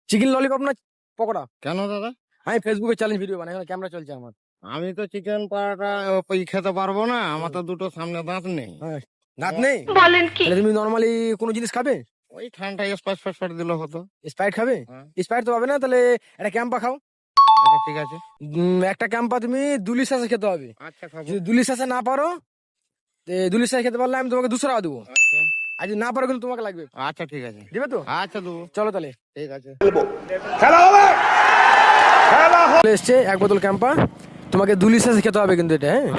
Chicken lollipop না পকোড়া? কেন দাদা? আমি ফেসবুকে চ্যালেঞ্জ ভিডিও বানাই, এখন ক্যামেরা চলছে আমার। আমি তো চিকেন পাড়াটা খেতে পারবো না, আমার তো দুটো সামনে দাঁত নেই। হ্যাঁ, দাঁত নেই? বলেন কি? তাহলে তুমি নরমালি কোনো জিনিস খাবে? ওই ঠান্ডা স্পাইস দিলে হতো। স্প্রাইট খাবে? হ্যাঁ। স্প্রাইট তো পাবে না, তাহলে একটা ক্যাম্পা খাও। আচ্ছা ঠিক আছে। একটা ক্যাম্পা তুমি 2 লিটার খেতে হবে। আচ্ছা খাবো। যদি 2 লিটার না পারো, 2 লিটার খেতে পারলে আমি তোমাকে 200 টাকা দেবো। আচ্ছা আর যদি না পারো কিন্তু তোমাকে লাগবে। আচ্ছা ঠিক আছে। দিবে তো? আচ্ছা দেবো। চলো তাহলে। ঠিক আছে। চলে এসছে 1 বোতল ক্যাম্পা। তোমাকে 2 লিটার খেতে হবে কিন্তু এটা। হ্যাঁ,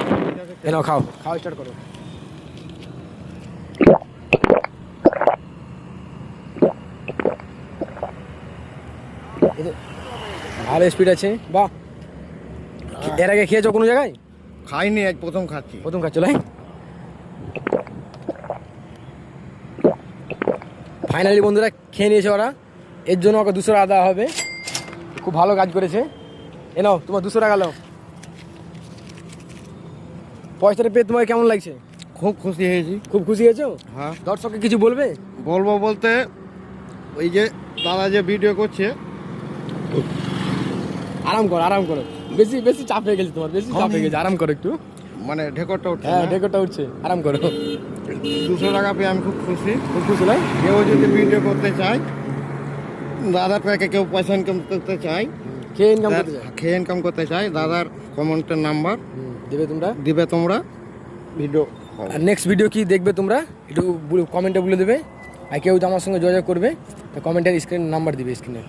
এই নাও, খাও খাওয়া স্টার্ট করো। ভালো স্পিড আছে, বাহ। এর আগে খেয়েছো কোনো জায়গায়? খাইনি, আজ প্রথম খাচ্ছি। প্রথম খাচ্ছো? লাই ফাইনালি বন্ধুরা খেয়ে নিয়েছে ওরা, এর জন্য ওকে 200 টাকা দেওয়া হবে। খুব ভালো কাজ করেছে। এ নাও তোমার 200 টাকা। নাও, পয়সাটা পেয়ে তোমার কেমন লাগছে? খুব খুশি হয়েছি। খুব খুশি হয়েছো? হ্যাঁ। দর্শককে কিছু বলবে? বলবো বলতে, ওই যে দাদা যে ভিডিও করছে, আরাম করো, আরাম করো। বেশি বেশি চাপ হয়ে গেছে তোমার, বেশি চাপ হয়ে গেছে, আরাম করো একটু। মানে ঢেকরটা উঠছে হ্যাঁ, না? ডেকোরটা উঠছে, আরাম করো। 200 টাকা পেয়ে আমি খুব খুশি। খুব খুশি নয়? কেউ যদি ভিডিও করতে চায়, দাদার থেকে কেউ পয়সা ইনকাম করতে চায়, খেয়ে ইনকাম করতে চাই, খেয়ে ইনকাম করতে চায়, দাদার কমেন্টের নাম্বার দেবে তোমরা। দিবে তোমরা, ভিডিও আর নেক্সট ভিডিও কি দেখবে তোমরা একটু কমেন্টে বলে দেবে। আর কেউ তো আমার সঙ্গে যোগাযোগ করবে, তো কমেন্টের স্ক্রিন নাম্বার দিবে স্ক্রিনে।